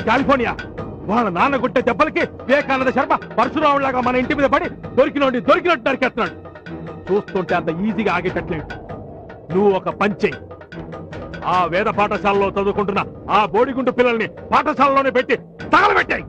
California వాళ్ళ నాన్న గుట్టే దెబ్బలకి వివేకానంద శర్మ పరశురాములాగా మన ఇంటి మీద పడి దొరికినట్టు నరికేస్తున్నాడు. చూస్తుంటే అంత ఈజీగా ఆగేటట్లేదు. నువ్వు ఒక పంచె ఆ వేద పాఠశాలలో చదువుకుంటున్న ఆ బోడిగుండు పిల్లల్ని పాఠశాలలోనే పెట్టి తగలబెట్టాయి.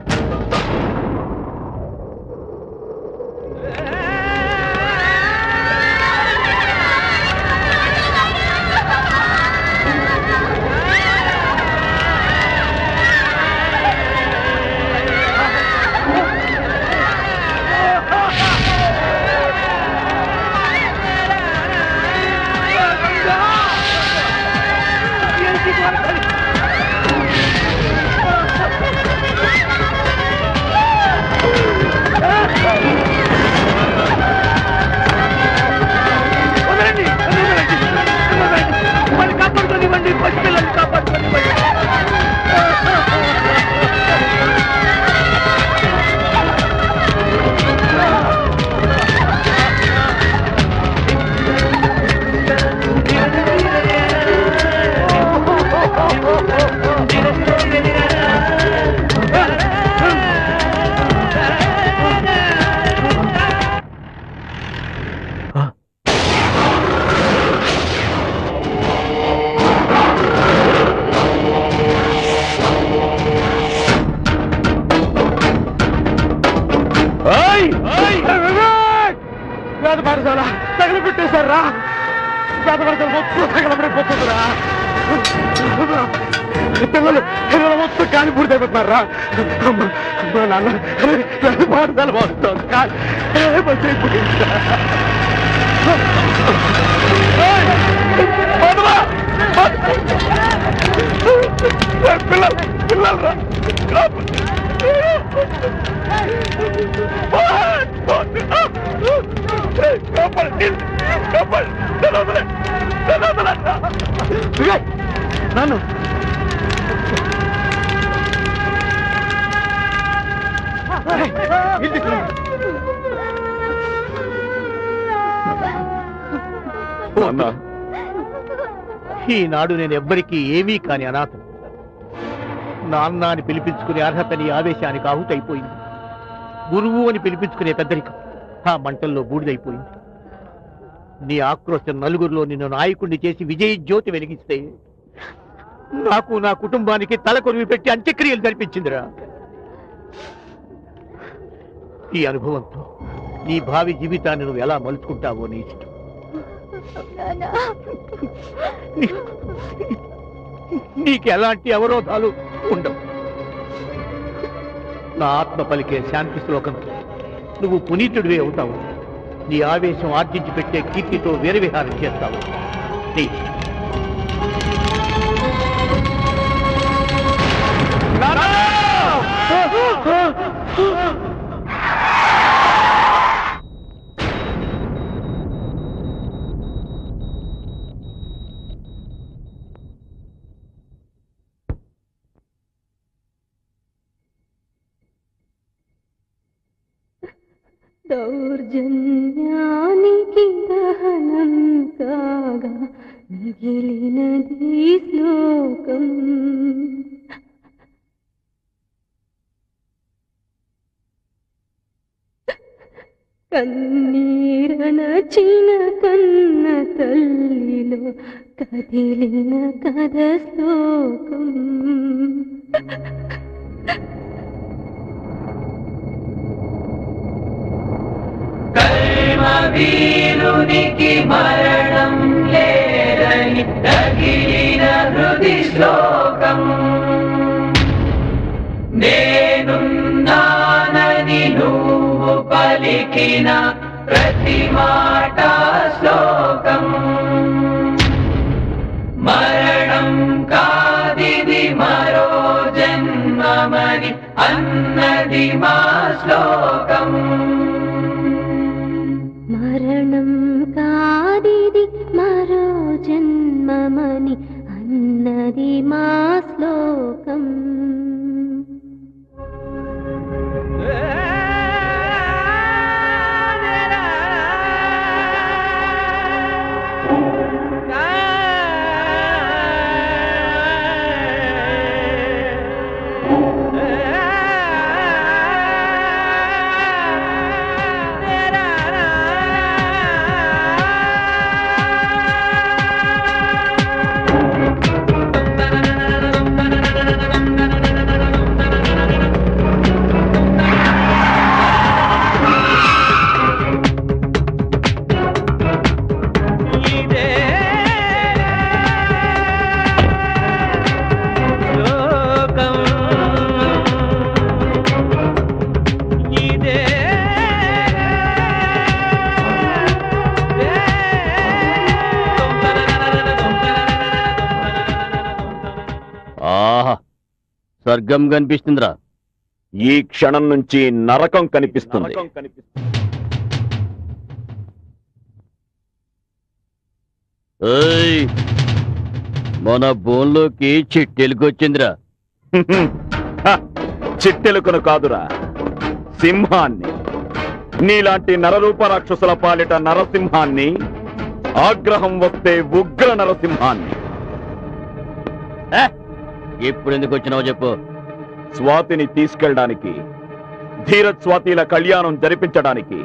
తగలబెట్టేశారా? తగలబడిపోతుందిరా. పిల్లలు మొత్తం కాలి పూర్తి అయిపోతున్నారా? మా నాన్న పాఠశాల బాగుంటుంది పిల్లలు నన్ను ఈనాడు నేను ఎవ్వరికీ ఏమీ కాని అనాథం. నాన్న అని పిలిపించుకునే అర్హత నీ ఆవేశానికి ఆహుతైపోయింది. గురువు అని పిలిపించుకునే పెద్దరికం ఆ మంటల్లో బూడిదైపోయింది. నీ ఆక్రోశం నలుగురిలో నిన్ను నాయకుడిని చేసి విజయ జ్యోతి వెలిగిస్తే నాకు నా కుటుంబానికి తలకొరివి పెట్టి అంత్యక్రియలు జరిపించిందిరా. ఈ అనుభవంతో నీ భావి జీవితాన్ని నువ్వు ఎలా మలుచుకుంటావో నీ ఇష్టం. నీకు ఎలాంటి అవరోధాలు ఉండవు. నా ఆత్మ పలికే శాంతి శ్లోకంతో నువ్వు పునీతుడివే అవుతావు. నీ ఆవేశం ఆర్జించి పెట్టే కీర్తితో వీరవిహారం చేస్తావు. దౌర్జన్యానికి దహనం కాగా మిగిలినది శ్లోకం. కన్నీరనచిన కన్న తల్లిలో కదిలిన కథ శ్లోకం. వీరునికి మరణం లేదని తగిలిన హృది శ్లోకం. నేనున్నానని నువ్వు పలికిన ప్రతి మాట శ్లోకం. మరణం కాదిది మరో జన్మమని అన్నది మా శ్లోకం. మరణం కాదిది మరో జన్మమని అన్నది మా శ్లోకం. ఆహా, స్వర్గం కనిపిస్తుందిరా. ఈ క్షణం నుంచి నరకం కనిపిస్తుంది. ఏయ్, మన బోన్లోకి చిట్టెలుకొచ్చిందిరా. చిట్టెలుకను కాదురా, సింహాన్ని. నీలాంటి నరరూప రాక్షసుల పాలిట నరసింహాన్ని, ఆగ్రహం వస్తే ఉగ్ర నరసింహాన్ని. ఇప్పుడు ఎందుకు వచ్చినావు చెప్పు. స్వాతిని తీసుకెళ్ళడానికి, ధీరజ్ స్వాతిల కళ్యాణం జరిపించడానికి,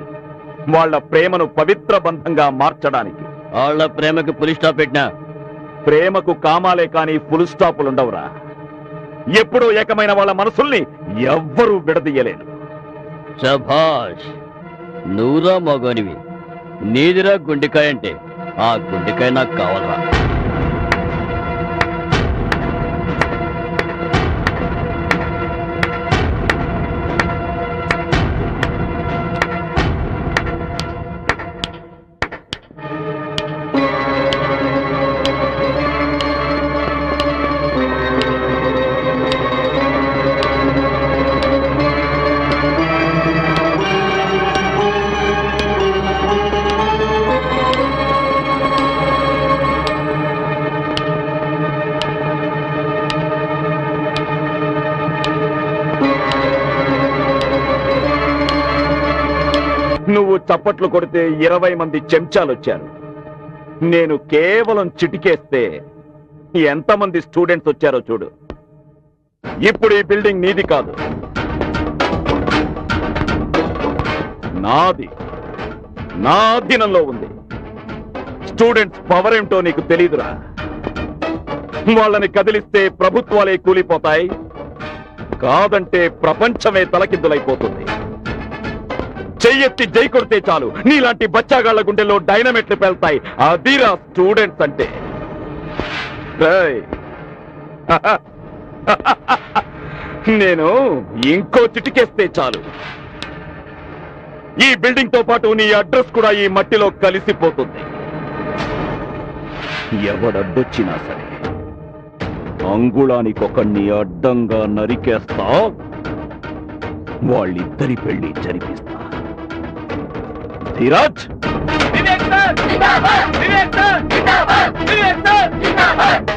వాళ్ళ ప్రేమను పవిత్ర బంధంగా మార్చడానికి. వాళ్ళ ప్రేమకి పులి స్టాప్ పెట్టినా. ప్రేమకు కామాలే కాని ఫుల్ స్టాపులుండవురా. ఎప్పుడూ ఏకమైన వాళ్ళ మనసుల్ని ఎవ్వరూ విడదీయలేరు. శభాష్, నువ్వురా మగోనివి. నీదిరా గుండెకాయ అంటే ఆ గుండెకాయ నాకు కావాలరా. నువ్వు చప్పట్లు కొడితే 20 మంది చెంచాలొచ్చారు. నేను కేవలం చిటికేస్తే ఎంతమంది స్టూడెంట్స్ వచ్చారో చూడు. ఇప్పుడు ఈ బిల్డింగ్ నీది కాదు, నాది. నా అధీనంలో ఉంది. స్టూడెంట్స్ పవర్ ఏమిటో నీకు తెలీదురా. వాళ్ళని కదిలిస్తే ప్రభుత్వాలే కూలిపోతాయి, కాదంటే ప్రపంచమే తలకిందులైపోతుంది. చెయ్యెత్తి జై కొడితే చాలు, నీలాంటి బచ్చాగాళ్ల గుండెల్లో డైనమెట్లు పేల్తాయి. అదిరా స్టూడెంట్స్ అంటే. నేను ఇంకో చిటికేస్తే చాలు, ఈ బిల్డింగ్ తో పాటు నీ అడ్రస్ కూడా ఈ మట్టిలో కలిసిపోతుంది. ఎవడడ్డొచ్చినా సరే అంగుళానికొకణ్ణి అడ్డంగా నరికేస్తా, వాళ్ళిద్దరి పెళ్లి జరిపిస్తా. ధీరజ్, వివేక్ సార్ జిందాబాద్! వివేక్ సార్ జిందాబాద్! వివేక్ సార్ జిందాబాద్!